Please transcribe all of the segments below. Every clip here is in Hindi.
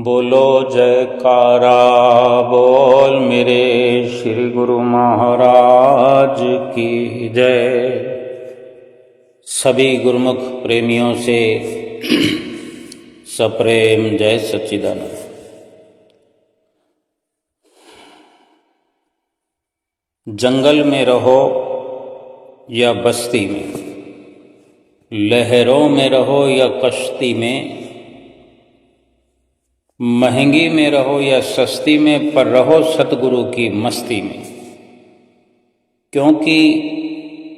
बोलो जयकारा बोल मेरे श्री गुरु महाराज की जय। सभी गुरुमुख प्रेमियों से सप्रेम जय सच्चिदानंद। जंगल में रहो या बस्ती में, लहरों में रहो या कश्ती में, महंगी में रहो या सस्ती में, पर रहो सतगुरु की मस्ती में। क्योंकि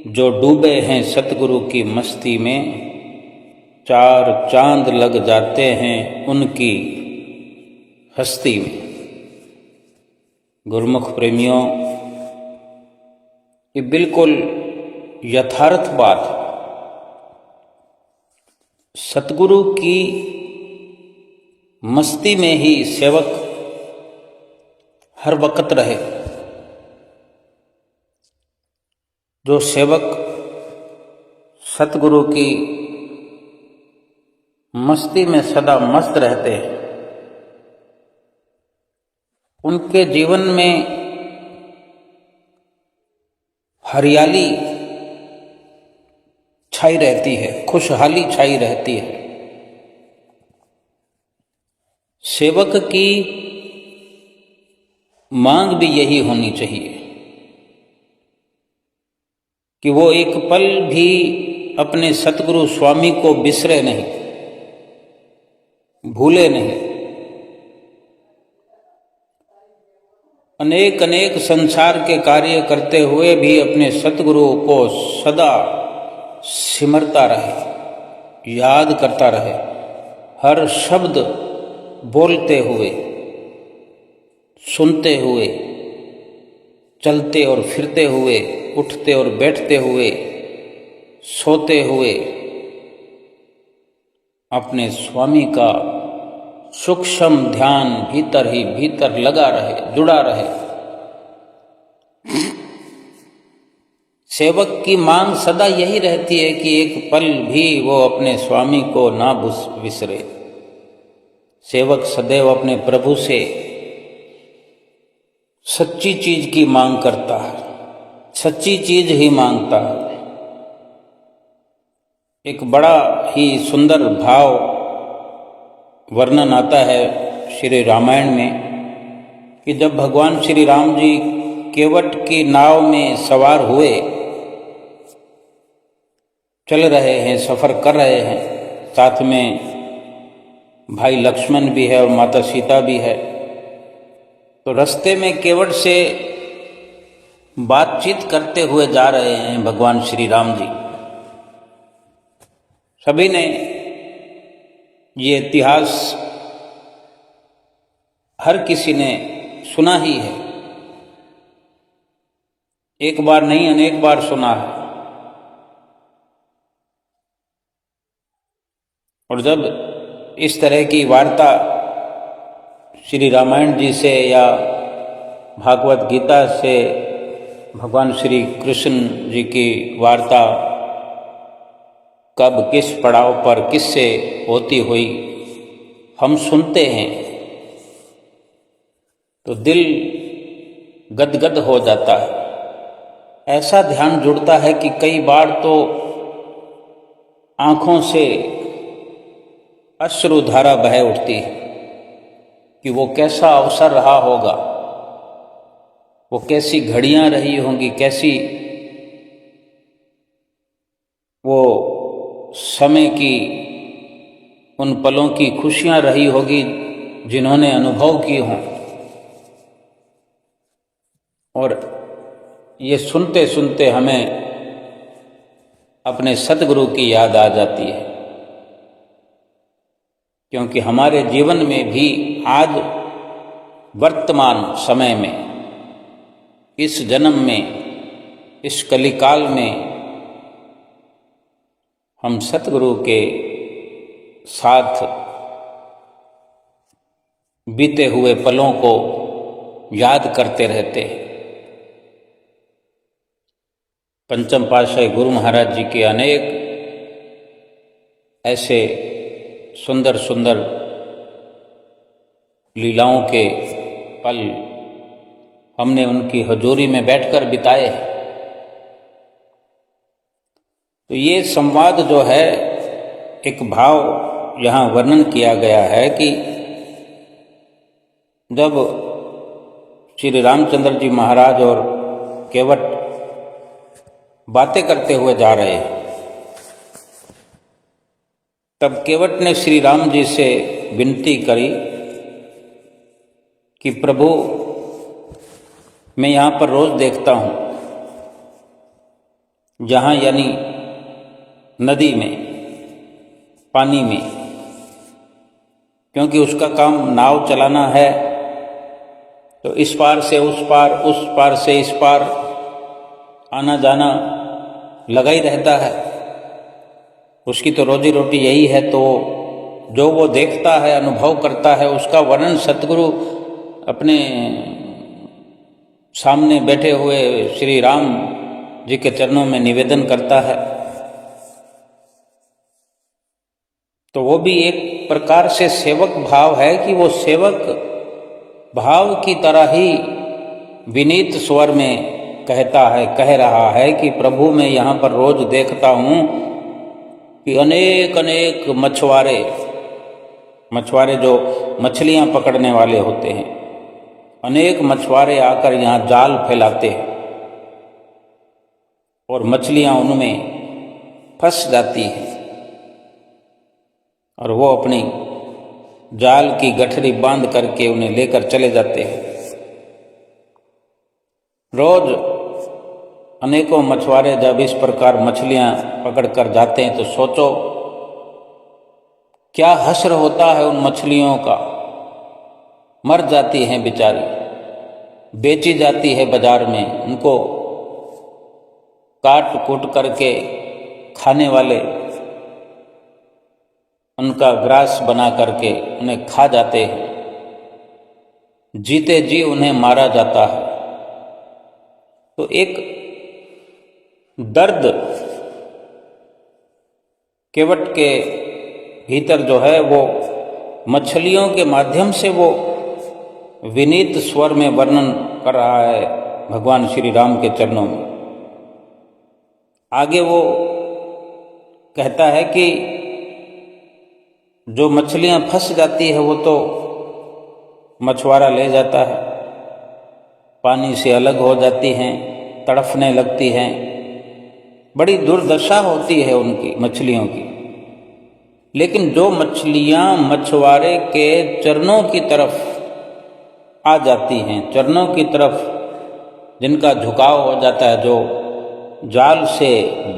जो डूबे हैं सतगुरु की मस्ती में, चार चांद लग जाते हैं उनकी हस्ती में। गुरुमुख प्रेमियों, ये बिल्कुल यथार्थ बात है। सतगुरु की मस्ती में ही सेवक हर वक्त रहे। जो सेवक सतगुरु की मस्ती में सदा मस्त रहते हैं, उनके जीवन में हरियाली छाई रहती है, खुशहाली छाई रहती है। सेवक की मांग भी यही होनी चाहिए कि वो एक पल भी अपने सतगुरु स्वामी को बिसरे नहीं, भूले नहीं। अनेक अनेक संसार के कार्य करते हुए भी अपने सतगुरु को सदा सिमरता रहे, याद करता रहे। हर शब्द बोलते हुए, सुनते हुए, चलते और फिरते हुए, उठते और बैठते हुए, सोते हुए अपने स्वामी का सूक्ष्म ध्यान भीतर ही भीतर लगा रहे, जुड़ा रहे। सेवक की मांग सदा यही रहती है कि एक पल भी वो अपने स्वामी को ना बिसरे। सेवक सदैव अपने प्रभु से सच्ची चीज की मांग करता है, सच्ची चीज ही मांगता है। एक बड़ा ही सुंदर भाव वर्णन आता है श्री रामायण में कि जब भगवान श्री राम जी केवट की नाव में सवार हुए, चल रहे हैं, सफर कर रहे हैं, साथ में भाई लक्ष्मण भी है और माता सीता भी है। तो रास्ते में केवट से बातचीत करते हुए जा रहे हैं भगवान श्री राम जी। सभी ने ये इतिहास हर किसी ने सुना ही है, एक बार नहीं अनेक बार सुना है। और जब इस तरह की वार्ता श्री रामायण जी से या भागवत गीता से भगवान श्री कृष्ण जी की वार्ता कब किस पड़ाव पर किससे होती हुई हम सुनते हैं तो दिल गदगद हो जाता है। ऐसा ध्यान जुड़ता है कि कई बार तो आंखों से अश्रुधारा बह उठती है कि वो कैसा अवसर रहा होगा, वो कैसी घड़ियां रही होंगी, कैसी वो समय की उन पलों की खुशियां रही होगी जिन्होंने अनुभव की हों। और ये सुनते सुनते हमें अपने सतगुरु की याद आ जाती है, क्योंकि हमारे जीवन में भी आज वर्तमान समय में, इस जन्म में, इस कलिकाल में हम सतगुरु के साथ बीते हुए पलों को याद करते रहते हैं। पंचम पातशाही गुरु महाराज जी के अनेक ऐसे सुंदर सुंदर लीलाओं के पल हमने उनकी हजूरी में बैठकर बिताए हैं। तो ये संवाद जो है, एक भाव यहाँ वर्णन किया गया है कि जब श्री रामचंद्र जी महाराज और केवट बातें करते हुए जा रहे हैं, तब केवट ने श्री राम जी से विनती करी कि प्रभु, मैं यहाँ पर रोज देखता हूँ, जहाँ यानी नदी में, पानी में, क्योंकि उसका काम नाव चलाना है, तो इस पार से उस पार से इस पार आना जाना लगा ही रहता है। उसकी तो रोजी रोटी यही है। तो जो वो देखता है, अनुभव करता है, उसका वर्णन सतगुरु अपने सामने बैठे हुए श्री राम जी के चरणों में निवेदन करता है। तो वो भी एक प्रकार से सेवक भाव है कि वो सेवक भाव की तरह ही विनीत स्वर में कह रहा है कि प्रभु, मैं यहाँ पर रोज देखता हूँ कि अनेक अनेक मछुआरे जो मछलियाँ पकड़ने वाले होते हैं, अनेक मछुआरे आकर यहाँ जाल फैलाते हैं और मछलियाँ उनमें फंस जाती हैं और वो अपनी जाल की गठरी बांध करके उन्हें लेकर चले जाते हैं। रोज अनेकों मछुआरे जब इस प्रकार मछलियां पकड़ कर जाते हैं, तो सोचो क्या हश्र होता है उन मछलियों का। मर जाती हैं बेचारी, बेची जाती है बाजार में, उनको काट कूट करके खाने वाले उनका ग्रास बना करके उन्हें खा जाते हैं, जीते जी उन्हें मारा जाता है। तो एक दर्द केवट के भीतर जो है, वो मछलियों के माध्यम से वो विनीत स्वर में वर्णन कर रहा है भगवान श्री राम के चरणों में। आगे वो कहता है कि जो मछलियां फंस जाती है वो तो मछुआरा ले जाता है, पानी से अलग हो जाती हैं, तड़फने लगती हैं, बड़ी दुर्दशा होती है उनकी मछलियों की। लेकिन जो मछलियां मछुआरे के चरणों की तरफ आ जाती हैं, चरणों की तरफ जिनका झुकाव हो जाता है, जो जाल से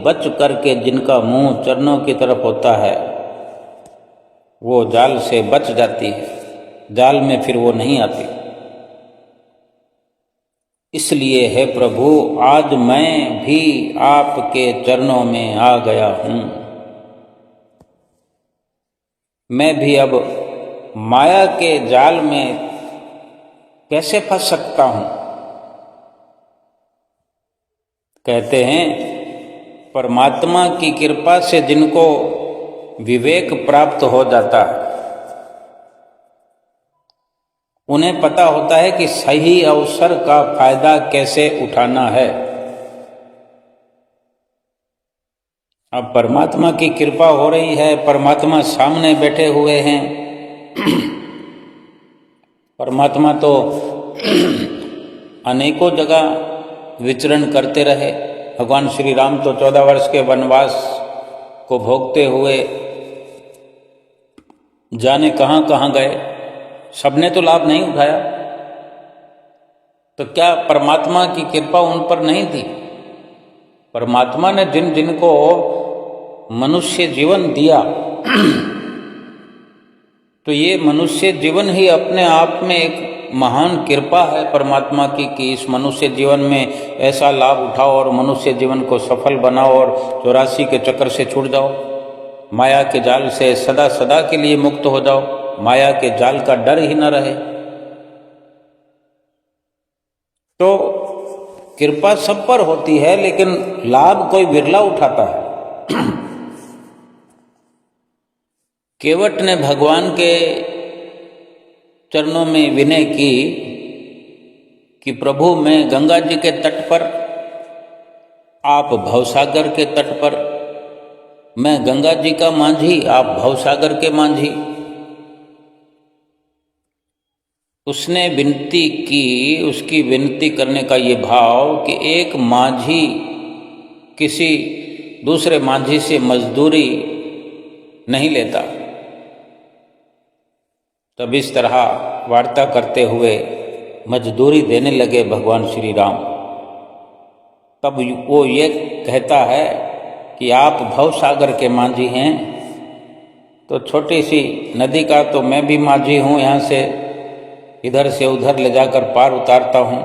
बच करके जिनका मुंह चरणों की तरफ होता है, वो जाल से बच जाती है, जाल में फिर वो नहीं आती। इसलिए है प्रभु, आज मैं भी आपके चरणों में आ गया हूँ। मैं भी अब माया के जाल में कैसे फंस सकता हूँ। कहते हैं परमात्मा की कृपा से जिनको विवेक प्राप्त हो जाता है, उन्हें पता होता है कि सही अवसर का फायदा कैसे उठाना है। अब परमात्मा की कृपा हो रही है, परमात्मा सामने बैठे हुए हैं। परमात्मा तो अनेकों जगह विचरण करते रहे। भगवान श्री राम तो 14 वर्ष के वनवास को भोगते हुए जाने कहाँ कहाँ गए, सबने तो लाभ नहीं उठाया। तो क्या परमात्मा की कृपा उन पर नहीं थी? परमात्मा ने जिन जिनको मनुष्य जीवन दिया, तो ये मनुष्य जीवन ही अपने आप में एक महान कृपा है परमात्मा की, कि इस मनुष्य जीवन में ऐसा लाभ उठाओ और मनुष्य जीवन को सफल बनाओ और 84 के चक्कर से छूट जाओ, माया के जाल से सदा सदा के लिए मुक्त हो जाओ, माया के जाल का डर ही न रहे। तो कृपा सब पर होती है, लेकिन लाभ कोई बिरला उठाता है। केवट ने भगवान के चरणों में विनय की कि प्रभु मैं गंगा जी के तट पर, आप भवसागर के तट पर, मैं गंगा जी का मांझी, आप भवसागर के मांझी। उसने विनती की, उसकी विनती करने का ये भाव कि एक मांझी किसी दूसरे मांझी से मजदूरी नहीं लेता। तब इस तरह वार्ता करते हुए मजदूरी देने लगे भगवान श्री राम। तब वो ये कहता है कि आप भवसागर के मांझी हैं, तो छोटी सी नदी का तो मैं भी मांझी हूँ, यहाँ से इधर से उधर ले जाकर पार उतारता हूँ।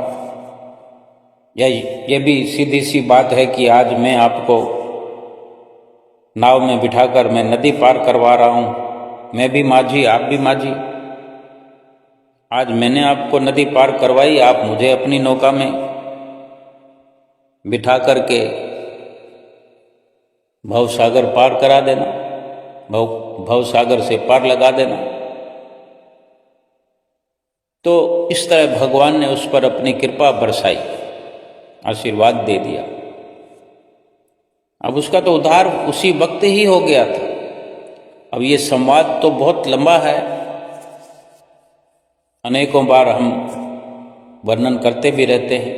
ये भी सीधी सी बात है कि आज मैं आपको नाव में बिठाकर मैं नदी पार करवा रहा हूँ। मैं भी माझी, आप भी माझी। आज मैंने आपको नदी पार करवाई, आप मुझे अपनी नौका में बिठा करके भवसागर पार करा देना, भवसागर से पार लगा देना। तो इस तरह भगवान ने उस पर अपनी कृपा बरसाई, आशीर्वाद दे दिया। अब उसका तो उद्धार उसी वक्त ही हो गया था। अब ये संवाद तो बहुत लंबा है, अनेकों बार हम वर्णन करते भी रहते हैं।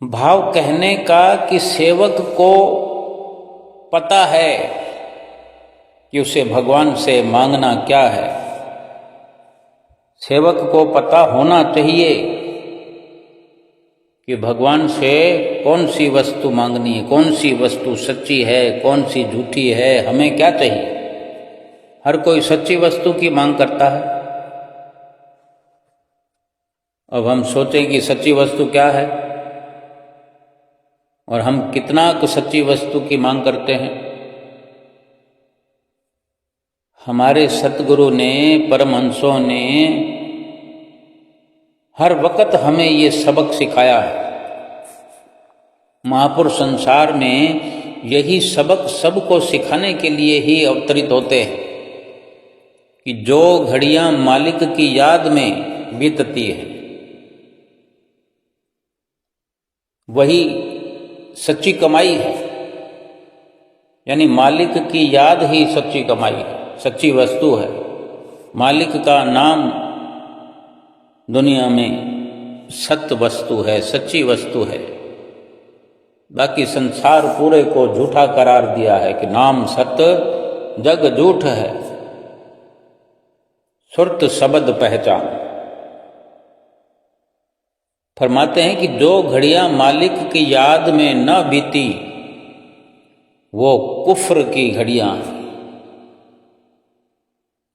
भाव कहने का कि सेवक को पता है कि उसे भगवान से मांगना क्या है। सेवक को पता होना चाहिए कि भगवान से कौन सी वस्तु मांगनी है, कौन सी वस्तु सच्ची है, कौन सी झूठी है, हमें क्या चाहिए। हर कोई सच्ची वस्तु की मांग करता है। अब हम सोचें कि सच्ची वस्तु क्या है और हम कितना सच्ची वस्तु की मांग करते हैं। हमारे सतगुरु ने, परमहंसों ने हर वक्त हमें ये सबक सिखाया है। महापुरुष संसार में यही सबक सबको सिखाने के लिए ही अवतरित होते हैं कि जो घड़ियां मालिक की याद में बीतती है वही सच्ची कमाई है। यानी मालिक की याद ही सच्ची कमाई है, सच्ची वस्तु है। मालिक का नाम दुनिया में सत्य वस्तु है, सच्ची वस्तु है। बाकी संसार पूरे को झूठा करार दिया है कि नाम सत्य जग झूठ है, सुरत शब्द पहचान। फरमाते हैं कि जो घड़ियां मालिक की याद में न बीती वो कुफ्र की घड़ियां हैं,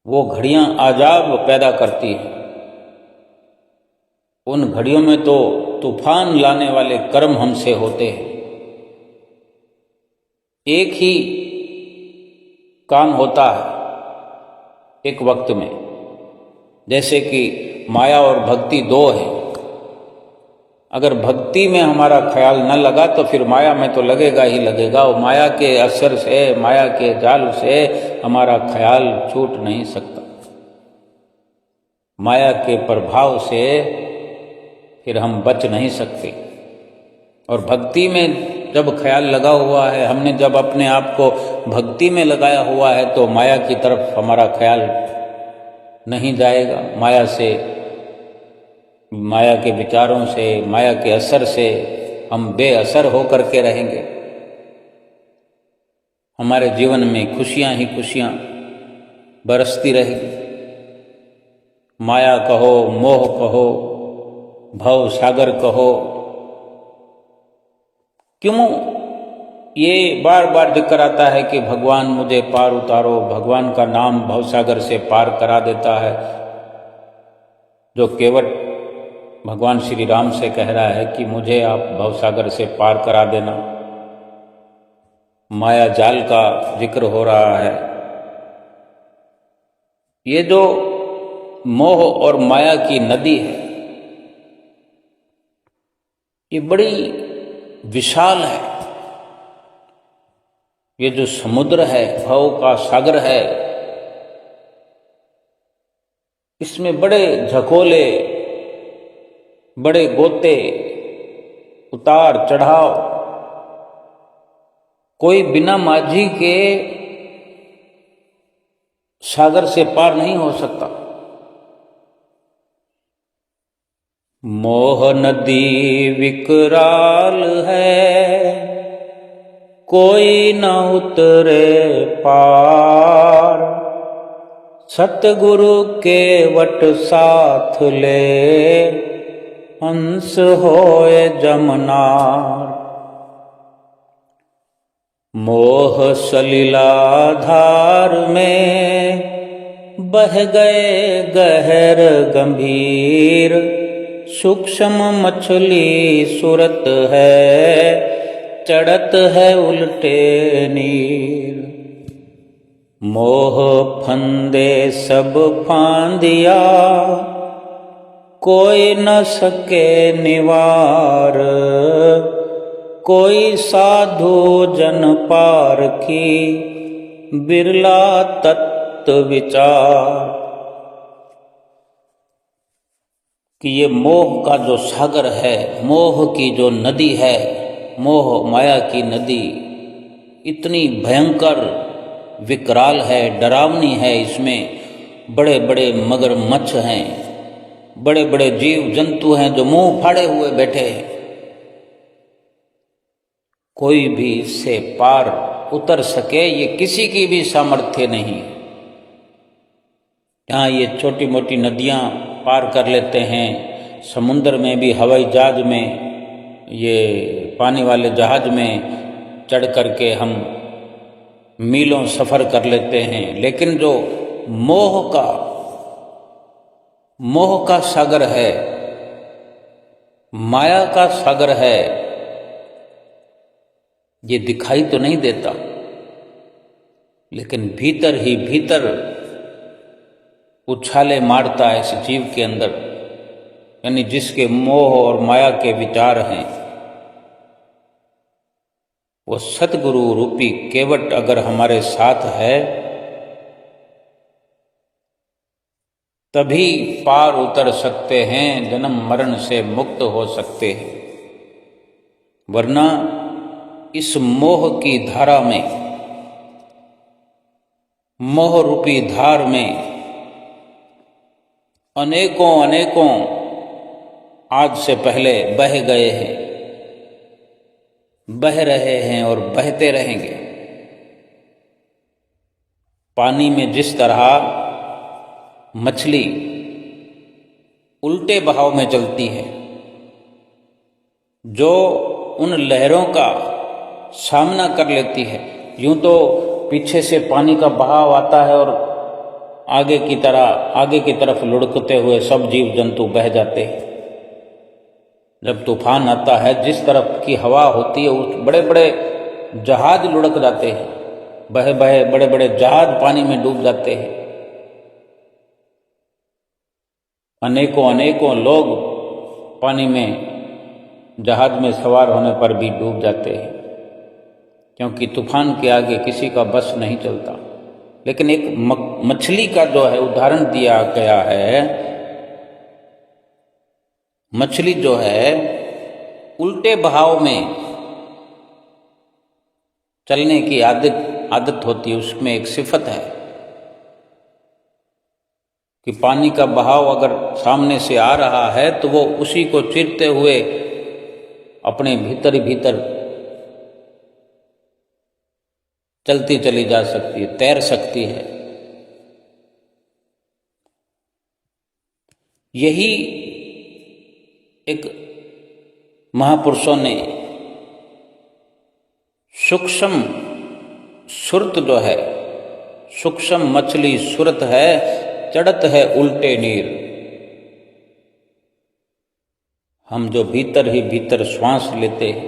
वो घड़ियां आजाब पैदा करती हैं। उन घड़ियों में तो तूफान लाने वाले कर्म हमसे होते हैं। एक ही काम होता है एक वक्त में, जैसे कि माया और भक्ति दो है। अगर भक्ति में हमारा ख्याल न लगा तो फिर माया में तो लगेगा ही लगेगा, और माया के असर से, माया के जाल से हमारा ख्याल छूट नहीं सकता। माया के प्रभाव से फिर हम बच नहीं सकते। और भक्ति में जब ख्याल लगा हुआ है, हमने जब अपने आप को भक्ति में लगाया हुआ है, तो माया की तरफ हमारा ख्याल नहीं जाएगा। माया से, माया के विचारों से, माया के असर से हम बेअसर होकर के रहेंगे। हमारे जीवन में खुशियां ही खुशियां बरसती रहेगी। माया कहो, मोह कहो, भव सागर कहो, क्यों ये बार बार जिक्र आता है कि भगवान मुझे पार उतारो। भगवान का नाम भवसागर से पार करा देता है। जो केवट भगवान श्री राम से कह रहा है कि मुझे आप भवसागर से पार करा देना। माया जाल का जिक्र हो रहा है। ये जो मोह और माया की नदी है, ये बड़ी विशाल है। ये जो समुद्र है, भव का सागर है, इसमें बड़े झकोले, बड़े गोते, उतार चढ़ाव, कोई बिना माझी के सागर से पार नहीं हो सकता। मोह नदी विकराल है, कोई न उतरे पार, सतगुरु के वट साथ ले, हंस होए जमनार। मोह सलिला धार में बह गए गहर गंभीर, सूक्ष्म मछली सूरत है, चढ़त है उल्टे नीर। मोह फंदे सब फांदिया, कोई न सके निवार, कोई साधु जन पार की, बिरला तत्व विचार। कि ये मोह का जो सागर है, मोह की जो नदी है, मोह माया की नदी इतनी भयंकर विकराल है, डरावनी है। इसमें बड़े बड़े मगरमच्छ हैं, बड़े बड़े जीव जंतु हैं जो मुंह फाड़े हुए बैठे हैं। कोई भी इससे पार उतर सके ये किसी की भी सामर्थ्य नहीं। यहाँ ये छोटी मोटी नदियाँ पार कर लेते हैं, समुद्र में भी हवाई जहाज में, ये पानी वाले जहाज में चढ़ करके हम मीलों सफ़र कर लेते हैं। लेकिन जो मोह का सागर है, माया का सागर है, ये दिखाई तो नहीं देता, लेकिन भीतर ही भीतर उछाले मारता है इस जीव के अंदर। यानी जिसके मोह और माया के विचार हैं, वो सतगुरु रूपी केवट अगर हमारे साथ है तभी पार उतर सकते हैं, जन्म मरण से मुक्त हो सकते हैं। वरना इस मोह की धारा में, मोह रूपी धार में अनेकों आज से पहले बह गए हैं, बह रहे हैं और बहते रहेंगे। पानी में जिस तरह मछली उल्टे बहाव में चलती है, जो उन लहरों का सामना कर लेती है, यूं तो पीछे से पानी का बहाव आता है और आगे की तरफ लुढ़कते हुए सब जीव जंतु बह जाते हैं। जब तूफान आता है, जिस तरफ की हवा होती है, उस बड़े बड़े जहाज लुढ़क जाते हैं, बहे बहे बड़े बड़े जहाज पानी में डूब जाते हैं। अनेकों लोग पानी में जहाज में सवार होने पर भी डूब जाते हैं, क्योंकि तूफान के आगे किसी का बस नहीं चलता। लेकिन एक मछली का जो है उदाहरण दिया गया है, मछली जो है उल्टे बहाव में चलने की आदत होती है। उसमें एक सिफत है कि पानी का बहाव अगर सामने से आ रहा है तो वो उसी को चीरते हुए अपने भीतर ही भीतर चलती चली जा सकती है, तैर सकती है। यही एक महापुरुषों ने सूक्ष्म सुरत जो है, सूक्ष्म मछली सुरत है, चढ़त है उल्टे नीर। हम जो भीतर ही भीतर श्वास लेते हैं,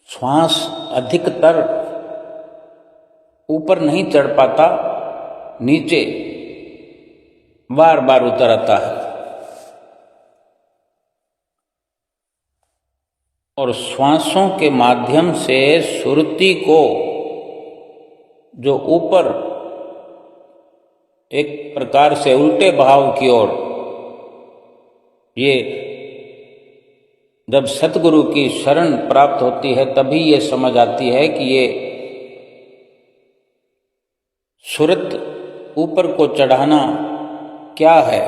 श्वास अधिकतर ऊपर नहीं चढ़ पाता, नीचे बार बार उतर आता है। और श्वासों के माध्यम से सुरती को जो ऊपर एक प्रकार से उल्टे भाव की ओर। ये जब सतगुरु की शरण प्राप्त होती है तभी ये समझ आती है कि ये सुरत ऊपर को चढ़ाना क्या है,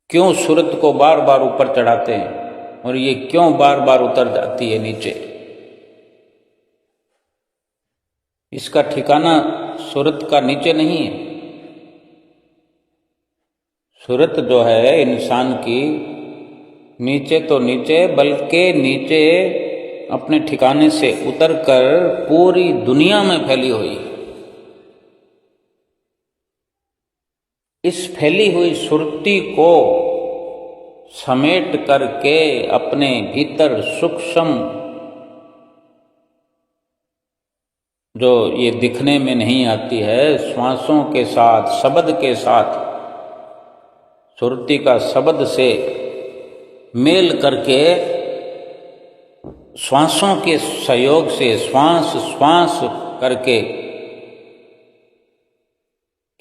क्यों सुरत को बार बार ऊपर चढ़ाते हैं और ये क्यों बार बार उतर जाती है नीचे। इसका ठिकाना सुरत का नीचे नहीं है। सुरत जो है इंसान की नीचे तो नीचे, बल्कि नीचे अपने ठिकाने से उतरकर पूरी दुनिया में फैली हुई। इस फैली हुई सुरती को समेट करके अपने भीतर सूक्ष्म, जो ये दिखने में नहीं आती है, श्वासों के साथ, शब्द के साथ, सुरती का शब्द से मेल करके श्वासों के सहयोग से श्वास श्वास करके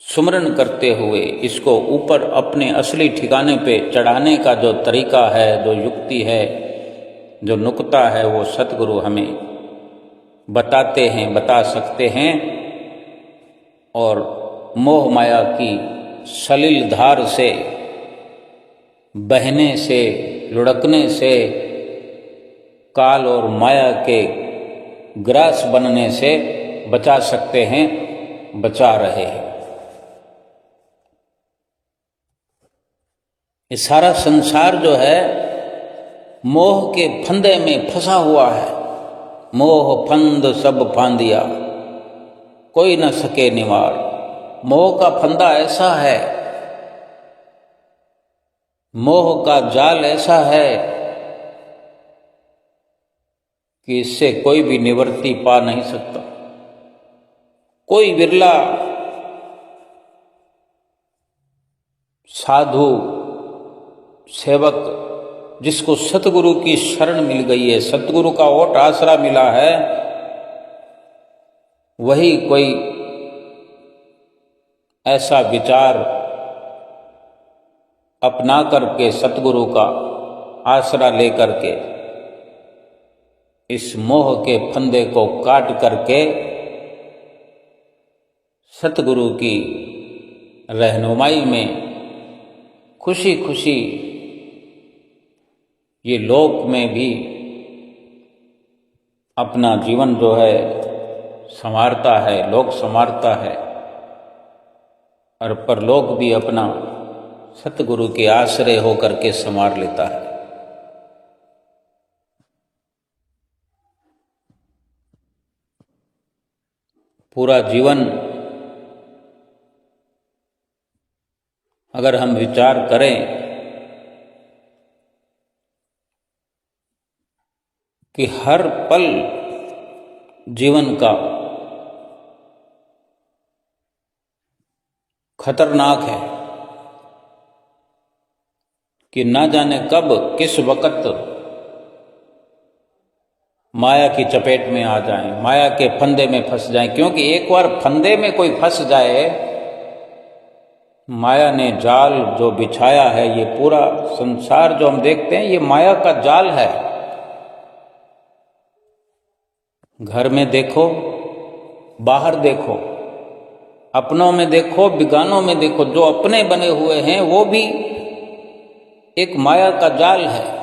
सुमरन करते हुए इसको ऊपर अपने असली ठिकाने पे चढ़ाने का जो तरीका है, जो युक्ति है, जो नुक्ता है, वो सतगुरु हमें बताते हैं, बता सकते हैं। और मोह माया की सलिल धार से बहने से, लुढ़कने से, काल और माया के ग्रास बनने से बचा सकते हैं, बचा रहे हैं। ये सारा संसार जो है मोह के फंदे में फंसा हुआ है। मोह फंद सब फांदिया, कोई न सके निवार। मोह का फंदा ऐसा है, मोह का जाल ऐसा है कि इससे कोई भी निवृत्ति पा नहीं सकता। कोई विरला साधु सेवक जिसको सतगुरु की शरण मिल गई है, सतगुरु का ओट आसरा मिला है, वही कोई ऐसा विचार अपना करके, सतगुरु का आसरा लेकर के इस मोह के फंदे को काट करके सतगुरु की रहनुमाई में खुशी खुशी ये लोक में भी अपना जीवन जो है संवारता है, लोक संवारता है, और परलोक भी अपना सतगुरु के आश्रय होकर के संवार लेता है। पूरा जीवन अगर हम विचार करें कि हर पल जीवन का खतरनाक है, कि ना जाने कब किस वक्त माया की चपेट में आ जाएं, माया के फंदे में फंस जाएं। क्योंकि एक बार फंदे में कोई फंस जाए, माया ने जाल जो बिछाया है, ये पूरा संसार जो हम देखते हैं ये माया का जाल है। घर में देखो, बाहर देखो, अपनों में देखो, बिगानों में देखो, जो अपने बने हुए हैं वो भी एक माया का जाल है।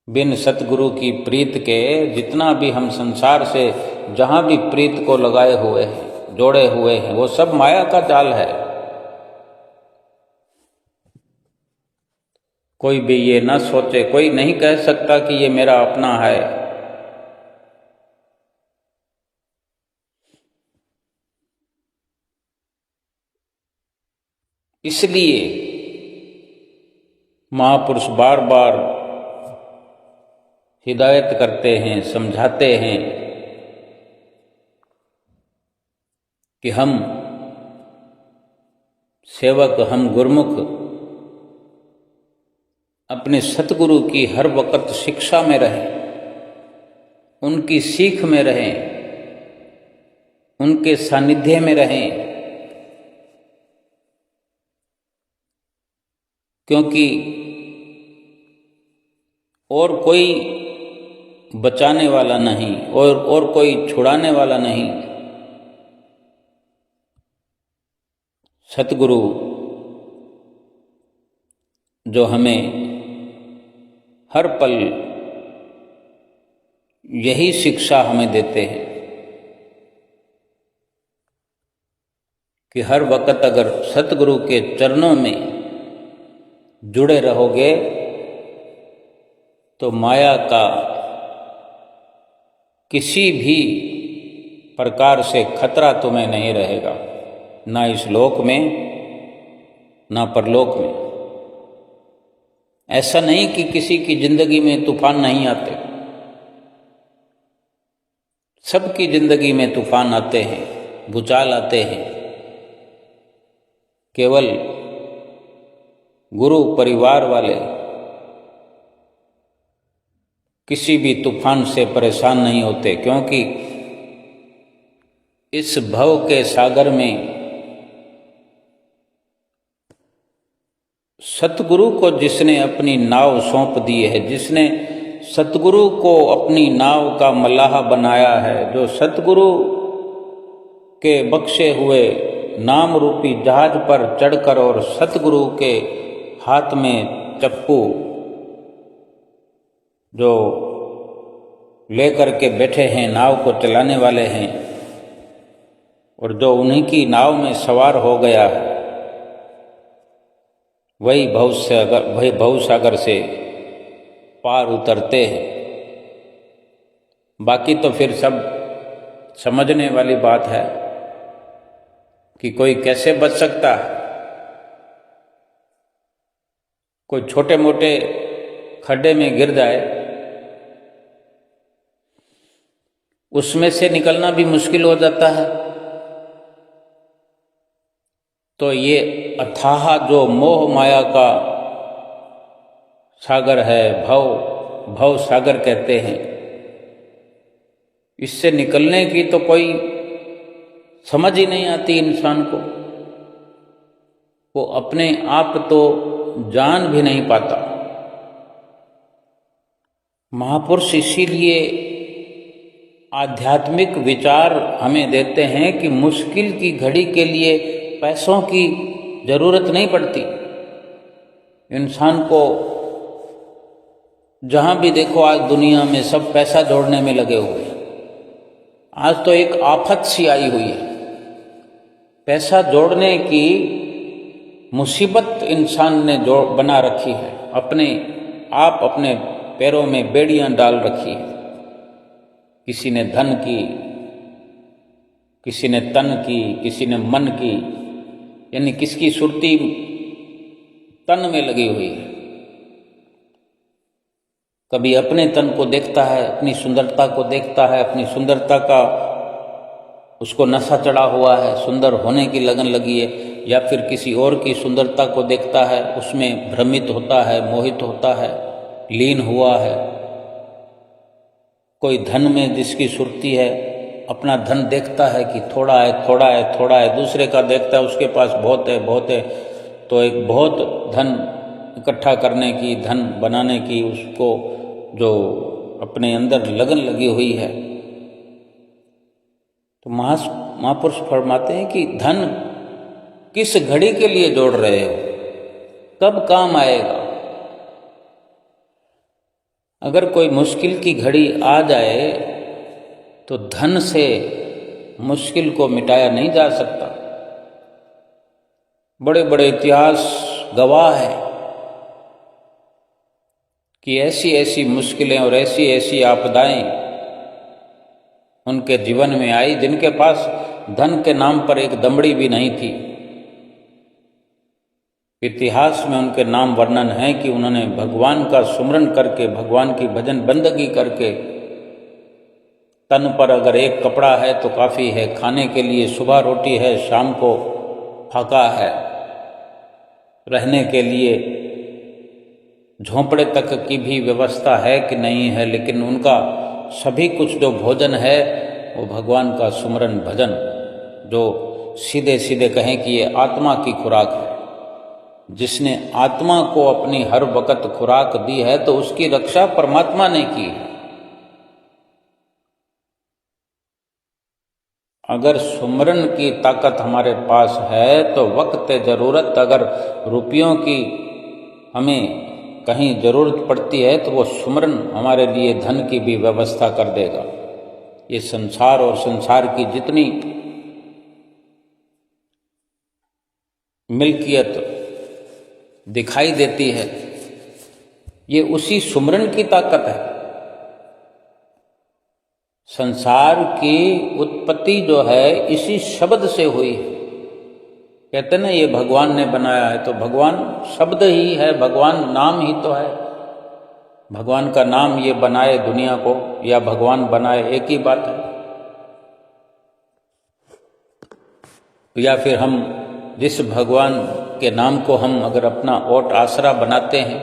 बिन सतगुरु की प्रीत के जितना भी हम संसार से जहां भी प्रीत को लगाए हुए हैं, जोड़े हुए हैं, वो सब माया का जाल है। कोई भी ये न सोचे, कोई नहीं कह सकता कि ये मेरा अपना है। इसलिए महापुरुष बार बार हिदायत करते हैं, समझाते हैं कि हम सेवक, हम गुरुमुख अपने सतगुरु की हर वक्त शिक्षा में रहें, उनकी सीख में रहें, उनके सानिध्य में रहें, क्योंकि और कोई बचाने वाला नहीं और कोई छुड़ाने वाला नहीं। सतगुरु जो हमें हर पल यही शिक्षा हमें देते हैं कि हर वक्त अगर सतगुरु के चरणों में जुड़े रहोगे तो माया का किसी भी प्रकार से खतरा तुम्हें नहीं रहेगा, ना इस लोक में ना परलोक में। ऐसा नहीं कि किसी की जिंदगी में तूफान नहीं आते, सबकी जिंदगी में तूफान आते हैं, भूचाल आते हैं। केवल गुरु परिवार वाले किसी भी तूफान से परेशान नहीं होते, क्योंकि इस भव के सागर में सतगुरु को जिसने अपनी नाव सौंप दी है, जिसने सतगुरु को अपनी नाव का मल्लाह बनाया है, जो सतगुरु के बख्शे हुए नाम रूपी जहाज पर चढ़कर और सतगुरु के हाथ में चप्पू जो लेकर के बैठे हैं, नाव को चलाने वाले हैं, और जो उन्हीं की नाव में सवार हो गया है, वही भवसागर से पार उतरते हैं। बाकी तो फिर सब समझने वाली बात है कि कोई कैसे बच सकता है। कोई छोटे मोटे खड्डे में गिर जाए, उसमें से निकलना भी मुश्किल हो जाता है। तो ये अथाह जो मोह माया का सागर है, भव सागर कहते हैं, इससे निकलने की तो कोई समझ ही नहीं आती इंसान को। वो अपने आप तो जान भी नहीं पाता। महापुरुष इसीलिए आध्यात्मिक विचार हमें देते हैं कि मुश्किल की घड़ी के लिए पैसों की जरूरत नहीं पड़ती। इंसान को जहां भी देखो आज दुनिया में सब पैसा जोड़ने में लगे हुए हैं। आज तो एक आफत सी आई हुई है, पैसा जोड़ने की मुसीबत इंसान ने बना रखी है, अपने आप अपने पैरों में बेड़ियां डाल रखी है। किसी ने धन की, किसी ने तन की, किसी ने मन की, यानी किसकी सुरती तन में लगी हुई है। कभी अपने तन को देखता है, अपनी सुंदरता को देखता है, अपनी सुंदरता का उसको नशा चढ़ा हुआ है, सुंदर होने की लगन लगी है, या फिर किसी और की सुंदरता को देखता है, उसमें भ्रमित होता है, मोहित होता है, लीन हुआ है। कोई धन में जिसकी सुरती है, अपना धन देखता है कि थोड़ा है थोड़ा है थोड़ा है, दूसरे का देखता है उसके पास बहुत है बहुत है, तो एक बहुत धन इकट्ठा करने की, धन बनाने की उसको जो अपने अंदर लगन लगी हुई है। तो महापुरुष फरमाते हैं कि धन किस घड़ी के लिए जोड़ रहे हो, कब काम आएगा। अगर कोई मुश्किल की घड़ी आ जाए तो धन से मुश्किल को मिटाया नहीं जा सकता। बड़े बड़े इतिहास गवाह है कि ऐसी ऐसी मुश्किलें और ऐसी ऐसी आपदाएं उनके जीवन में आई जिनके पास धन के नाम पर एक दमड़ी भी नहीं थी। इतिहास में उनके नाम वर्णन है कि उन्होंने भगवान का सुमरन करके, भगवान की भजन बंदगी करके, तन पर अगर एक कपड़ा है तो काफ़ी है, खाने के लिए सुबह रोटी है, शाम को फाका है, रहने के लिए झोंपड़े तक की भी व्यवस्था है कि नहीं है, लेकिन उनका सभी कुछ जो भोजन है वो भगवान का सुमरन भजन, जो सीधे सीधे कहें कि ये आत्मा की खुराक है। जिसने आत्मा को अपनी हर वक्त खुराक दी है तो उसकी रक्षा परमात्मा ने की है। अगर सुमरन की ताकत हमारे पास है तो वक्त ज़रूरत अगर रुपयों की हमें कहीं ज़रूरत पड़ती है तो वो सुमरन हमारे लिए धन की भी व्यवस्था कर देगा। ये संसार और संसार की जितनी मिल्कियत दिखाई देती है ये उसी सुमरन की ताकत है। संसार की उत्पत्ति जो है इसी शब्द से हुई है। कहते ना ये भगवान ने बनाया है, तो भगवान शब्द ही है, भगवान नाम ही तो है। भगवान का नाम ये बनाए दुनिया को या भगवान बनाए, एक ही बात है। या फिर हम जिस भगवान के नाम को हम अगर अपना ओट आसरा बनाते हैं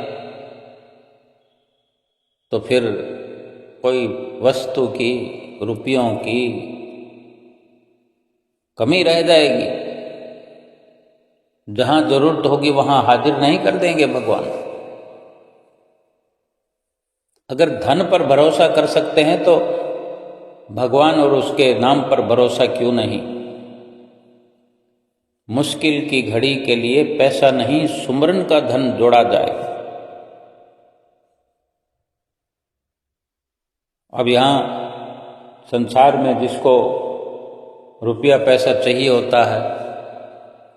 तो फिर कोई वस्तु की, रुपयों की कमी रह जाएगी। जहां जरूरत होगी वहां हाजिर नहीं कर देंगे भगवान। अगर धन पर भरोसा कर सकते हैं तो भगवान और उसके नाम पर भरोसा क्यों नहीं। मुश्किल की घड़ी के लिए पैसा नहीं, सुमरन का धन जोड़ा जाए। अब यहाँ संसार में जिसको रुपया पैसा चाहिए होता है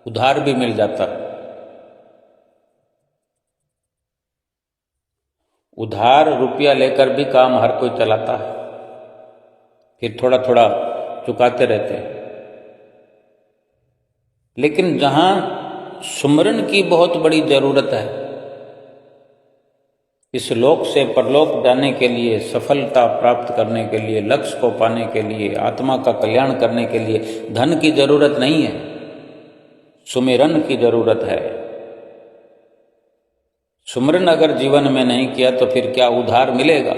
उधार भी मिल जाता है। उधार रुपया लेकर भी काम हर कोई चलाता है, फिर थोड़ा थोड़ा चुकाते रहते हैं। लेकिन जहां सुमरन की बहुत बड़ी जरूरत है, इस लोक से परलोक जाने के लिए, सफलता प्राप्त करने के लिए, लक्ष्य को पाने के लिए, आत्मा का कल्याण करने के लिए धन की जरूरत नहीं है, सुमिरन की जरूरत है। सुमरन अगर जीवन में नहीं किया तो फिर क्या उधार मिलेगा।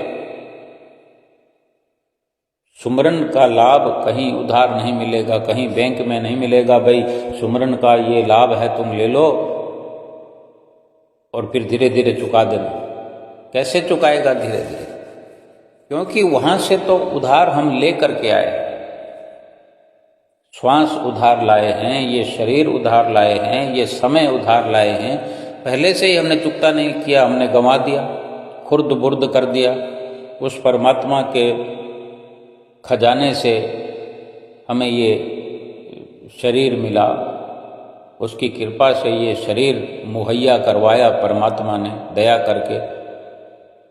सुमरन का लाभ कहीं उधार नहीं मिलेगा, कहीं बैंक में नहीं मिलेगा। भाई सुमरन का ये लाभ है, तुम ले लो और फिर धीरे धीरे चुका देना। कैसे चुकाएगा धीरे धीरे? क्योंकि वहां से तो उधार हम ले करके आए। श्वास उधार लाए हैं, ये शरीर उधार लाए हैं, ये समय उधार लाए हैं। पहले से ही हमने चुकता नहीं किया, हमने गंवा दिया, खुर्द बुर्द कर दिया। उस परमात्मा के खजाने से हमें ये शरीर मिला, उसकी कृपा से ये शरीर मुहैया करवाया परमात्मा ने दया करके,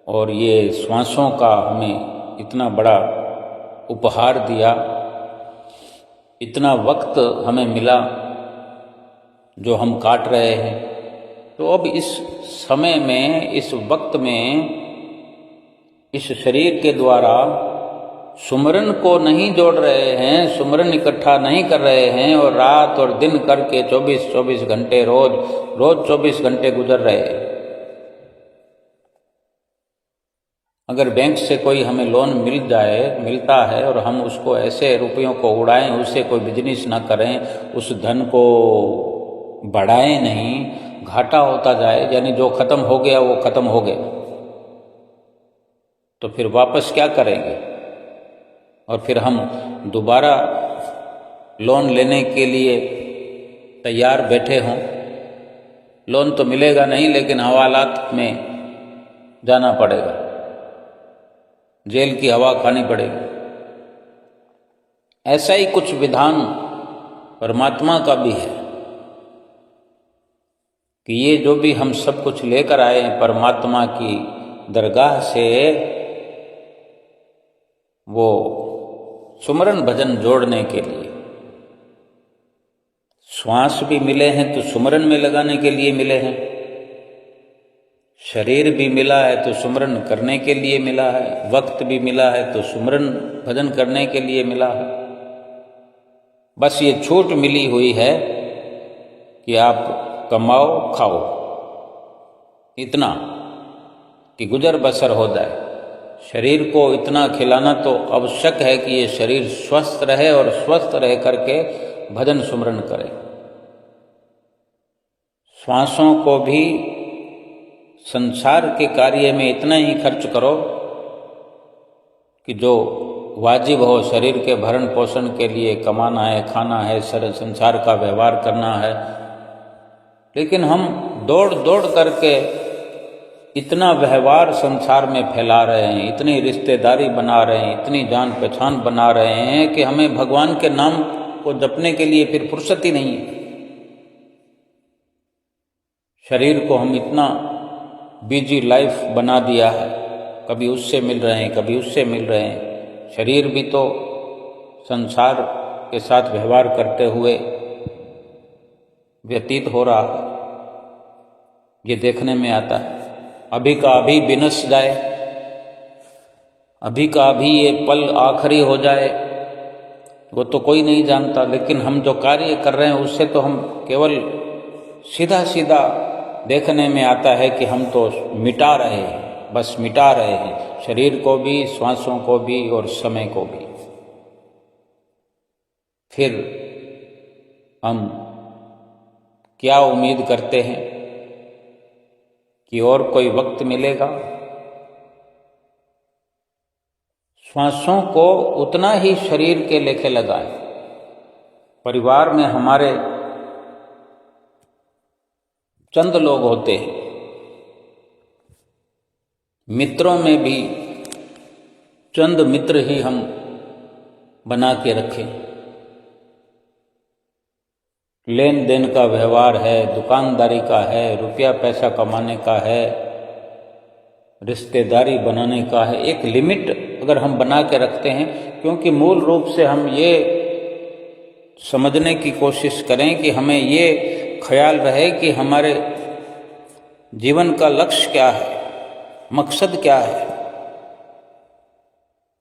और ये श्वासों का हमें इतना बड़ा उपहार दिया। इतना वक्त हमें मिला जो हम काट रहे हैं। तो अब इस समय में, इस वक्त में, इस शरीर के द्वारा सुमरन को नहीं जोड़ रहे हैं, सुमरन इकट्ठा नहीं कर रहे हैं, और रात और दिन करके 24-24 घंटे रोज 24 घंटे गुजर रहे हैं। अगर बैंक से कोई हमें लोन मिलता है और हम उसको ऐसे रुपयों को उड़ाएं, उससे कोई बिजनेस ना करें, उस धन को बढ़ाएं नहीं, घाटा होता जाए, यानी जो खत्म हो गया वो खत्म हो गया, तो फिर वापस क्या करेंगे? और फिर हम दोबारा लोन लेने के लिए तैयार बैठे हों। लोन तो मिलेगा नहीं, लेकिन हवालात में जाना पड़ेगा, जेल की हवा खानी पड़ेगी। ऐसा ही कुछ विधान परमात्मा का भी है कि ये जो भी हम सब कुछ लेकर आए हैं परमात्मा की दरगाह से, वो सुमरन भजन जोड़ने के लिए। श्वास भी मिले हैं तो सुमरन में लगाने के लिए मिले हैं, शरीर भी मिला है तो सुमरन करने के लिए मिला है, वक्त भी मिला है तो सुमरन भजन करने के लिए मिला है। बस ये छूट मिली हुई है कि आप कमाओ खाओ, इतना कि गुजर बसर हो जाए। शरीर को इतना खिलाना तो आवश्यक है कि ये शरीर स्वस्थ रहे और स्वस्थ रह करके भजन सुमरन करे। श्वासों को भी संसार के कार्य में इतना ही खर्च करो कि जो वाजिब हो, शरीर के भरण पोषण के लिए कमाना है, खाना है, संसार का व्यवहार करना है। लेकिन हम दौड़ दौड़ करके इतना व्यवहार संसार में फैला रहे हैं, इतनी रिश्तेदारी बना रहे हैं, इतनी जान पहचान बना रहे हैं कि हमें भगवान के नाम को जपने के लिए फिर फुर्सत ही नहीं है। शरीर को हम इतना बिजी लाइफ बना दिया है, कभी उससे मिल रहे हैं, कभी उससे मिल रहे हैं। शरीर भी तो संसार के साथ व्यवहार करते हुए व्यतीत हो रहा है, ये देखने में आता है। अभी का अभी विनश जाए, अभी का अभी ये पल आखिरी हो जाए, वो तो कोई नहीं जानता। लेकिन हम जो कार्य कर रहे हैं उससे तो हम केवल सीधा सीधा देखने में आता है कि हम तो मिटा रहे हैं, बस मिटा रहे हैं, शरीर को भी, श्वासों को भी और समय को भी। फिर हम क्या उम्मीद करते हैं कि और कोई वक्त मिलेगा? श्वासों को उतना ही शरीर के लेखे लगाएं। परिवार में हमारे चंद लोग होते हैं, मित्रों में भी चंद मित्र ही हम बना के रखें। लेन देन का व्यवहार है, दुकानदारी का है, रुपया पैसा कमाने का है, रिश्तेदारी बनाने का है। एक लिमिट अगर हम बना के रखते हैं, क्योंकि मूल रूप से हम ये समझने की कोशिश करें कि हमें ये ख्याल रहे कि हमारे जीवन का लक्ष्य क्या है, मकसद क्या है,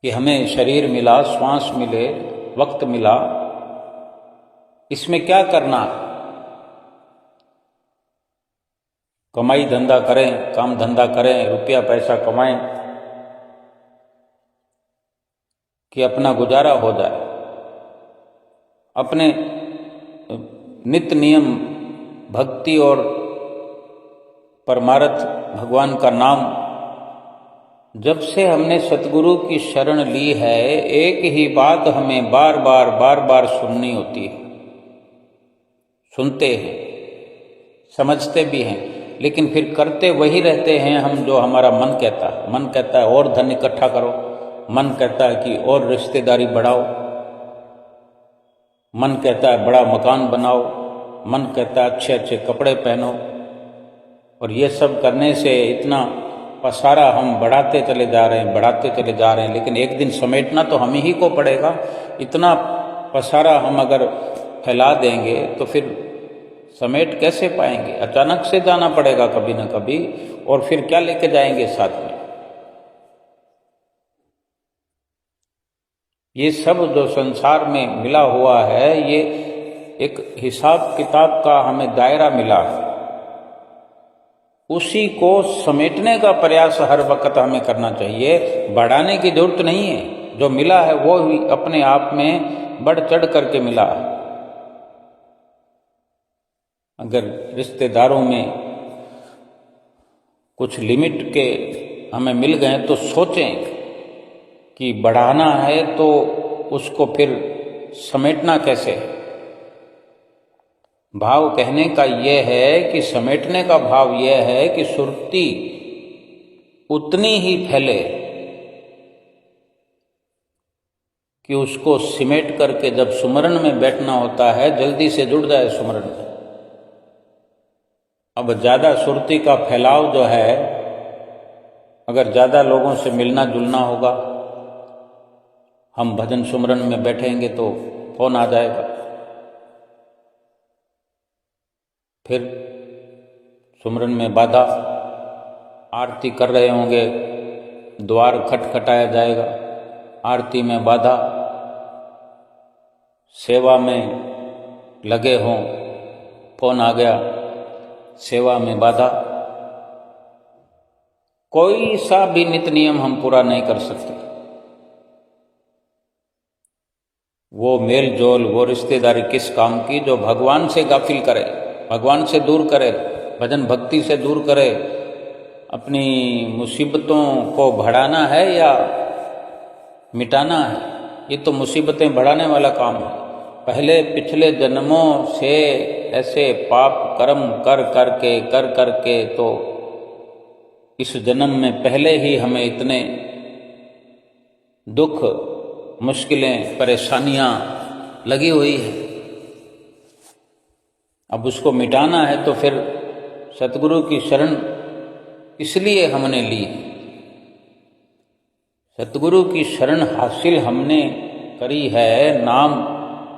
कि हमें शरीर मिला, श्वास मिले, वक्त मिला, इसमें क्या करना? कमाई धंधा करें, काम धंधा करें, रुपया पैसा कमाएं कि अपना गुजारा हो जाए। अपने नित्य नियम भक्ति और परमार्थ भगवान का नाम, जब से हमने सतगुरु की शरण ली है, एक ही बात हमें बार बार सुननी होती है। सुनते हैं, समझते भी हैं, लेकिन फिर करते वही रहते हैं हम जो हमारा मन कहता है। मन कहता है और धन इकट्ठा करो, मन कहता है कि और रिश्तेदारी बढ़ाओ, मन कहता है बड़ा मकान बनाओ, मन कहता है अच्छे अच्छे कपड़े पहनो। और ये सब करने से इतना पसारा हम बढ़ाते चले जा रहे हैं, लेकिन एक दिन समेटना तो हम ही को पड़ेगा। इतना पसारा हम अगर फैला देंगे तो फिर समेट कैसे पाएंगे? अचानक से जाना पड़ेगा कभी ना कभी, और फिर क्या लेके जाएंगे साथ में? ये सब जो संसार में मिला हुआ है, ये एक हिसाब किताब का हमें दायरा मिला है, उसी को समेटने का प्रयास हर वक्त हमें करना चाहिए। बढ़ाने की जरूरत नहीं है, जो मिला है वो ही अपने आप में बढ़ चढ़ करके मिला है। अगर रिश्तेदारों में कुछ लिमिट के हमें मिल गए तो सोचें कि बढ़ाना है तो उसको फिर समेटना कैसे है। भाव कहने का यह है कि समेटने का भाव यह है कि सुरती उतनी ही फैले कि उसको सिमेट करके जब सुमरन में बैठना होता है जल्दी से जुड़ जाए सुमरन में। अब ज़्यादा सुरती का फैलाव जो है, अगर ज़्यादा लोगों से मिलना जुलना होगा, हम भजन सुमरन में बैठेंगे तो फोन आ जाएगा, फिर सुमरन में बाधा, आरती कर रहे होंगे, द्वार खटखटाया जाएगा, आरती में बाधा, सेवा में लगे हों, फोन आ गया, सेवा में बाधा। कोई सा भी नित्य नियम हम पूरा नहीं कर सकते। वो मेल जोल, वो रिश्तेदारी किस काम की जो भगवान से गाफिल करे, भगवान से दूर करे, भजन भक्ति से दूर करे। अपनी मुसीबतों को बढ़ाना है या मिटाना है, ये तो मुसीबतें बढ़ाने वाला काम है। पहले पिछले जन्मों से ऐसे पाप कर्म कर करके तो इस जन्म में पहले ही हमें इतने दुख, मुश्किलें, परेशानियां लगी हुई है। अब उसको मिटाना है तो फिर सतगुरु की शरण इसलिए हमने ली। सतगुरु की शरण हासिल हमने करी है, नाम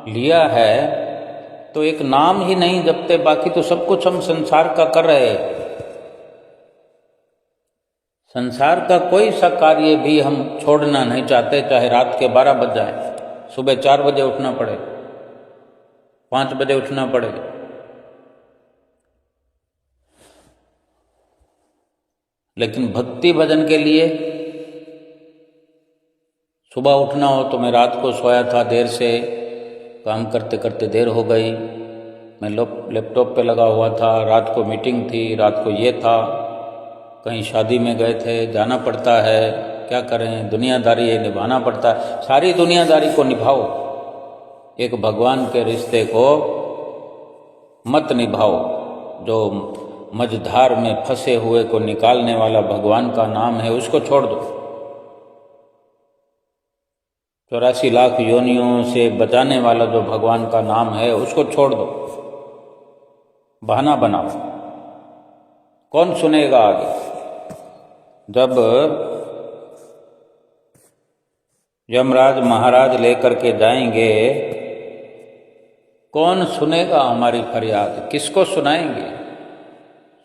लिया है, तो एक नाम ही नहीं जपते, बाकी तो सब कुछ हम संसार का कर रहे हैं। संसार का कोई सा कार्य भी हम छोड़ना नहीं चाहते, चाहे रात के 12 बज जाए, सुबह 4 बजे उठना पड़े, 5 बजे उठना पड़े। लेकिन भक्ति भजन के लिए सुबह उठना हो तो मैं रात को सोया था देर से, काम करते करते देर हो गई, मैं लैपटॉप पे लगा हुआ था, रात को मीटिंग थी, रात को ये था, कहीं शादी में गए थे, जाना पड़ता है, क्या करें, दुनियादारी है, निभाना पड़ता है। सारी दुनियादारी को निभाओ, एक भगवान के रिश्ते को मत निभाओ। जो मझधार में फंसे हुए को निकालने वाला भगवान का नाम है, उसको छोड़ दो। 84 लाख योनियों से बचाने वाला जो भगवान का नाम है, उसको छोड़ दो। बहाना बनाओ, कौन सुनेगा आगे? जब यमराज महाराज लेकर के जाएंगे, कौन सुनेगा हमारी फरियाद? किसको सुनाएंगे?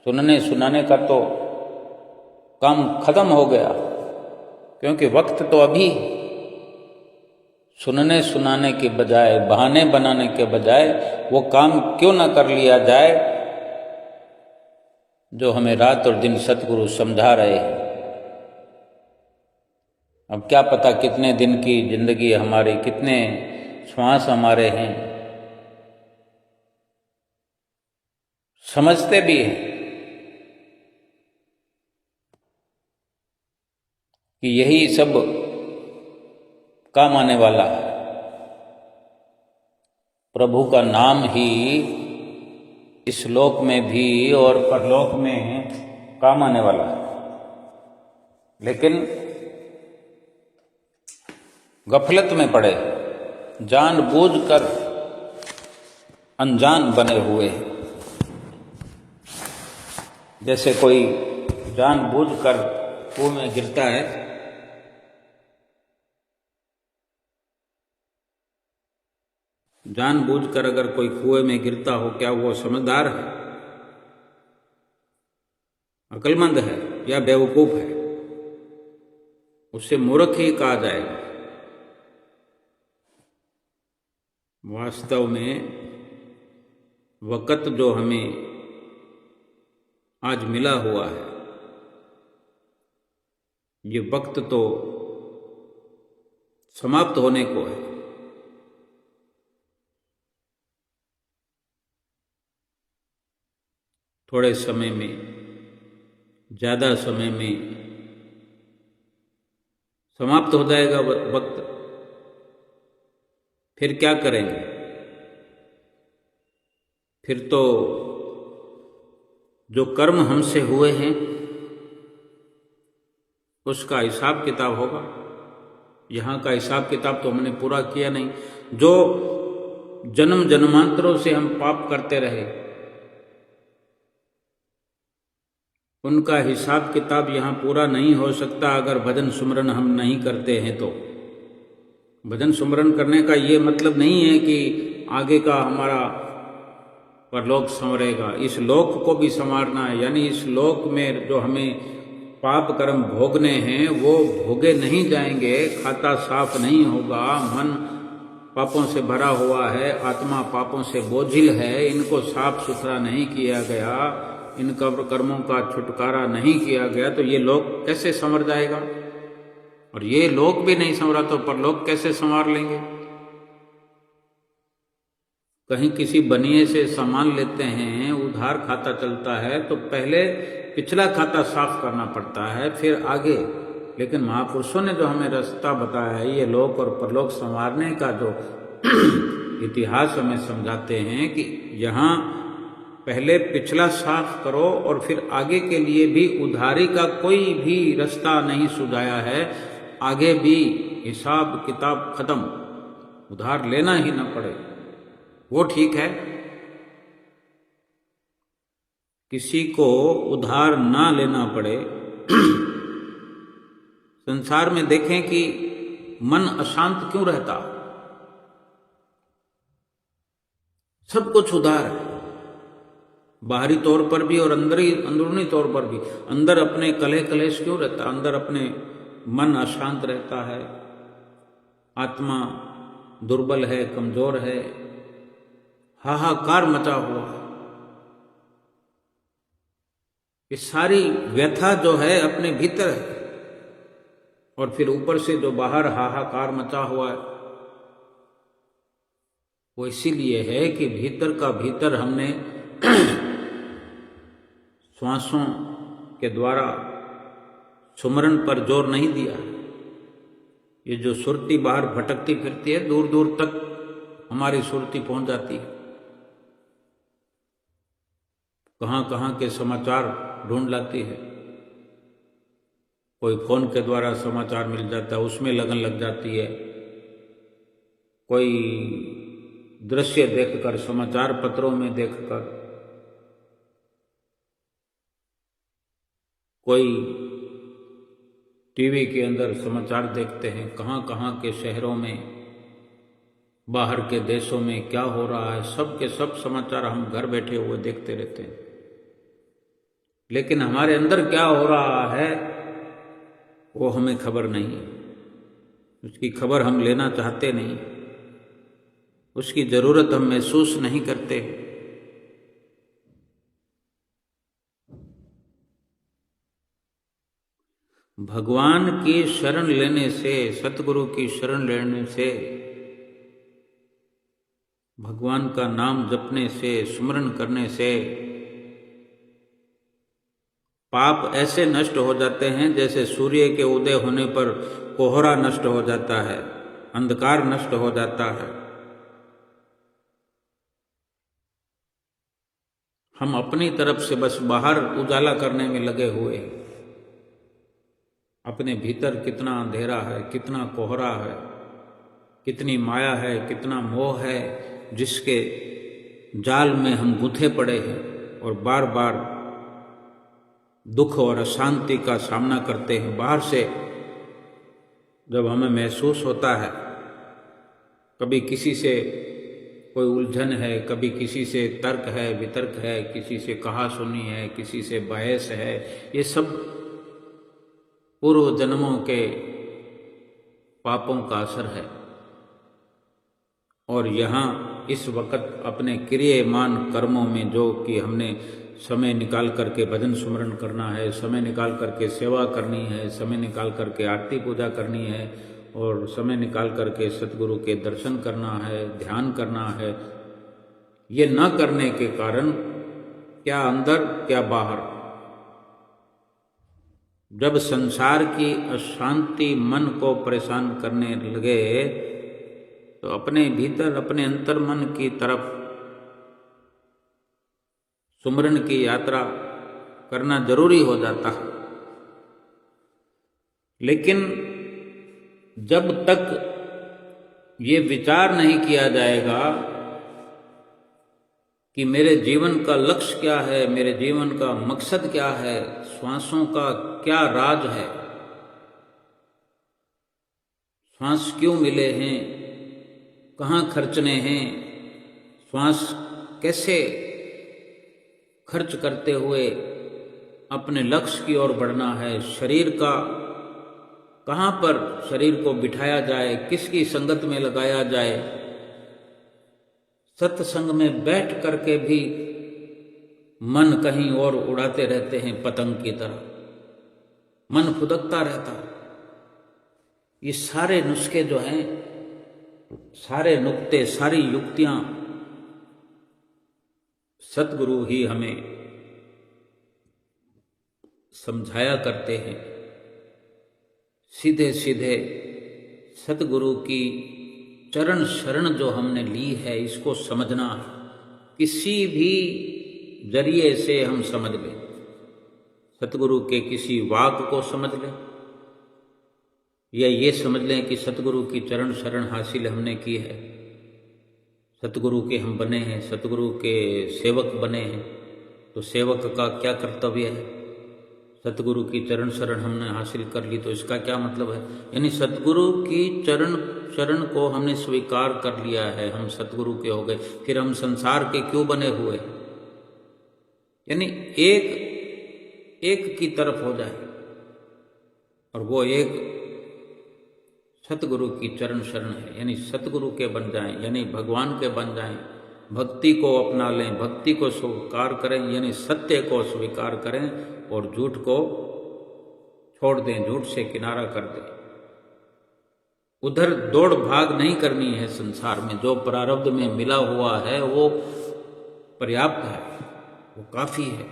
सुनने सुनाने का तो काम खत्म हो गया, क्योंकि वक्त तो अभी। सुनने सुनाने के बजाय, बहाने बनाने के बजाय वो काम क्यों ना कर लिया जाए जो हमें रात और दिन सतगुरु समझा रहे हैं। अब क्या पता कितने दिन की जिंदगी हमारी, कितने श्वास हमारे हैं, समझते भी हैं कि यही सब काम आने वाला है। प्रभु का नाम ही इस लोक में भी और परलोक में काम आने वाला है। लेकिन गफलत में पड़े, जानबूझकर अनजान बने हुए हैं। जैसे कोई जानबूझकर कुएं में गिरता है, जानबूझकर अगर कोई कुएं में गिरता हो, क्या वो समझदार है, अक्लमंद है या बेवकूफ है? उससे मूर्ख ही कहा जाएगा। वास्तव में वक़्त जो हमें आज मिला हुआ है, ये वक्त तो समाप्त होने को है। थोड़े समय में, ज़्यादा समय में समाप्त हो जाएगा वक्त। फिर क्या करेंगे? फिर तो जो कर्म हमसे हुए हैं उसका हिसाब किताब होगा। यहाँ का हिसाब किताब तो हमने पूरा किया नहीं। जो जन्म जन्मांतरों से हम पाप करते रहे, उनका हिसाब किताब यहाँ पूरा नहीं हो सकता अगर भजन सुमरन हम नहीं करते हैं तो। भजन सुमरन करने का ये मतलब नहीं है कि आगे का हमारा परलोक संवरेगा, इस लोक को भी संवारना है। यानी इस लोक में जो हमें पाप कर्म भोगने हैं वो भोगे नहीं जाएंगे, खाता साफ नहीं होगा, मन पापों से भरा हुआ है, आत्मा पापों से बोझिल है, इनको साफ सुथरा नहीं किया गया इन कर्मों का छुटकारा नहीं किया गया तो ये लोक कैसे संवर जाएगा, और ये लोक भी नहीं संवरा तो परलोक कैसे संवार लेंगे। कहीं किसी बनिए से सामान लेते हैं, उधार खाता चलता है तो पहले पिछला खाता साफ करना पड़ता है, फिर आगे। लेकिन महापुरुषों ने जो हमें रास्ता बताया है, ये लोक और परलोक संवारने का जो इतिहास हमें समझाते हैं कि यहाँ पहले पिछला साफ करो और फिर आगे के लिए भी उधारी का कोई भी रास्ता नहीं सुझाया है। आगे भी हिसाब किताब खत्म, उधार लेना ही ना पड़े वो ठीक है। किसी को उधार ना लेना पड़े। संसार में देखें कि मन अशांत क्यों रहता, सब कुछ उधार है, बाहरी तौर पर भी और अंदरूनी तौर पर भी। अंदर अपने कलह कलेश क्यों रहता, अंदर अपने मन अशांत रहता है, आत्मा दुर्बल है, कमजोर है, हाहाकार मचा हुआ है। ये सारी व्यथा जो है अपने भीतर है, और फिर ऊपर से जो बाहर हाहाकार मचा हुआ है वो इसीलिए है कि भीतर का भीतर हमने श्वासों के द्वारा सुमरण पर जोर नहीं दिया। ये जो सुरती बाहर भटकती फिरती है, दूर दूर तक हमारी सुरती पहुंच जाती है, कहाँ कहाँ के समाचार ढूंढ लाती है। कोई फोन के द्वारा समाचार मिल जाता है, उसमें लगन लग जाती है। कोई दृश्य देखकर, समाचार पत्रों में देखकर, कोई टीवी के अंदर समाचार देखते हैं, कहाँ कहाँ के शहरों में, बाहर के देशों में क्या हो रहा है, सब के सब समाचार हम घर बैठे हुए देखते रहते हैं। लेकिन हमारे अंदर क्या हो रहा है वो हमें खबर नहीं है, उसकी खबर हम लेना चाहते नहीं, उसकी जरूरत हम महसूस नहीं करते। भगवान की शरण लेने से, सतगुरु की शरण लेने से, भगवान का नाम जपने से, सुमरन करने से पाप ऐसे नष्ट हो जाते हैं जैसे सूर्य के उदय होने पर कोहरा नष्ट हो जाता है, अंधकार नष्ट हो जाता है। हम अपनी तरफ से बस बाहर उजाला करने में लगे हुए हैं, अपने भीतर कितना अंधेरा है, कितना कोहरा है, कितनी माया है, कितना मोह है, जिसके जाल में हम गुंथे पड़े हैं और बार बार दुख और अशांति का सामना करते हैं। बाहर से जब हमें महसूस होता है, कभी किसी से कोई उलझन है, कभी किसी से तर्क है, वितर्क है, किसी से कहा सुनी है, किसी से बहस है, ये सब पूर्व जन्मों के पापों का असर है। और यहाँ इस वक्त अपने क्रियमान कर्मों में जो कि हमने समय निकाल करके भजन सुमरण करना है, समय निकाल करके सेवा करनी है, समय निकाल करके आरती पूजा करनी है, और समय निकाल करके सतगुरु के दर्शन करना है, ध्यान करना है, ये न करने के कारण क्या अंदर क्या बाहर, जब संसार की अशांति मन को परेशान करने लगे तो अपने भीतर, अपने अंतर मन की तरफ सुमरन की यात्रा करना जरूरी हो जाता है। लेकिन जब तक ये विचार नहीं किया जाएगा कि मेरे जीवन का लक्ष्य क्या है, मेरे जीवन का मकसद क्या है, श्वासों का क्या राज है, श्वास क्यों मिले हैं, कहाँ खर्चने हैं, श्वास कैसे खर्च करते हुए अपने लक्ष्य की ओर बढ़ना है, शरीर का कहाँ पर शरीर को बिठाया जाए, किसकी संगत में लगाया जाए। सत्संग में बैठ करके भी मन कहीं और उड़ाते रहते हैं पतंग की तरह, मन फुदकता रहता। ये सारे नुस्खे जो हैं, सारे नुक्ते, सारी युक्तियां सतगुरु ही हमें समझाया करते हैं। सीधे सीधे सतगुरु की चरण शरण जो हमने ली है, इसको समझना किसी भी जरिए से हम समझ लें। सतगुरु के किसी वाक्य को समझ लें, या ये समझ लें कि सतगुरु की चरण शरण हासिल हमने की है, सतगुरु के हम बने हैं, सतगुरु के सेवक बने हैं, तो सेवक का क्या कर्तव्य है। सतगुरु की चरण शरण हमने हासिल कर ली तो इसका क्या मतलब है, यानी सतगुरु की चरण शरण को हमने स्वीकार कर लिया है, हम सतगुरु के हो गए, फिर हम संसार के क्यों बने हुए। यानी एक की तरफ हो जाए, और वो एक सतगुरु की चरण शरण है, यानी सतगुरु के बन जाएं, यानी भगवान के बन जाएं, भक्ति को अपना लें, भक्ति को स्वीकार करें, यानी सत्य को स्वीकार करें और झूठ को छोड़ दें, झूठ से किनारा कर दें। उधर दौड़ भाग नहीं करनी है। संसार में जो प्रारब्ध में मिला हुआ है वो पर्याप्त है, वो काफी है।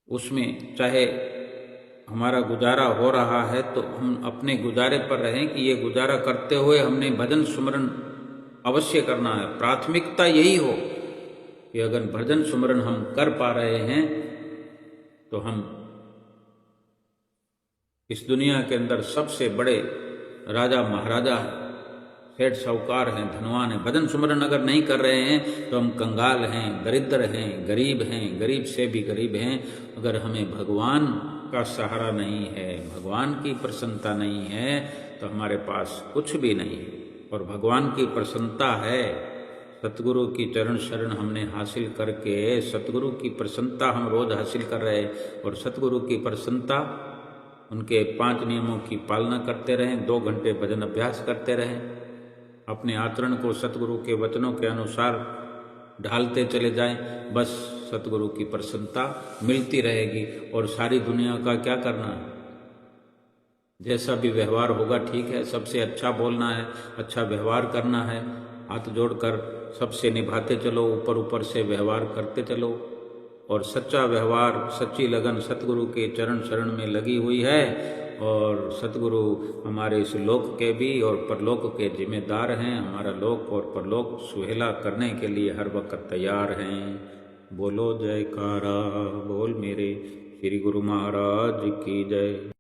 उसमें चाहे हमारा गुजारा हो रहा है तो हम अपने गुजारे पर रहें कि ये गुजारा करते हुए हमने भजन सुमरन अवश्य करना है। प्राथमिकता यही हो कि अगर भजन सुमरन हम कर पा रहे हैं तो हम इस दुनिया के अंदर सबसे बड़े राजा महाराजा हैं, सेठ साहूकार हैं, धनवान हैं। भजन सुमरन अगर नहीं कर रहे हैं तो हम कंगाल हैं, दरिद्र हैं, गरीब से भी गरीब हैं। अगर हमें भगवान का सहारा नहीं है, भगवान की प्रसन्नता नहीं है, तो हमारे पास कुछ भी नहीं है। और भगवान की प्रसन्नता है, सतगुरु की चरण शरण हमने हासिल करके सतगुरु की प्रसन्नता हम रोज हासिल कर रहे हैं। और सतगुरु की प्रसन्नता, उनके 5 नियमों की पालना करते रहें, 2 घंटे भजन अभ्यास करते रहें, अपने आचरण को सतगुरु के वचनों के अनुसार ढालते चले जाएं, बस सतगुरु की प्रसन्नता मिलती रहेगी। और सारी दुनिया का क्या करना है, जैसा भी व्यवहार होगा ठीक है, सबसे अच्छा बोलना है, अच्छा व्यवहार करना है, हाथ जोड़कर सबसे निभाते चलो, ऊपर से व्यवहार करते चलो। और सच्चा व्यवहार, सच्ची लगन सतगुरु के चरण शरण में लगी हुई है। और सतगुरु हमारे इस लोक के भी और परलोक के जिम्मेदार हैं, हमारा लोक और परलोक सुहेला करने के लिए हर वक्त तैयार हैं। बोलो जयकारा, बोल मेरे श्री गुरु महाराज की जय।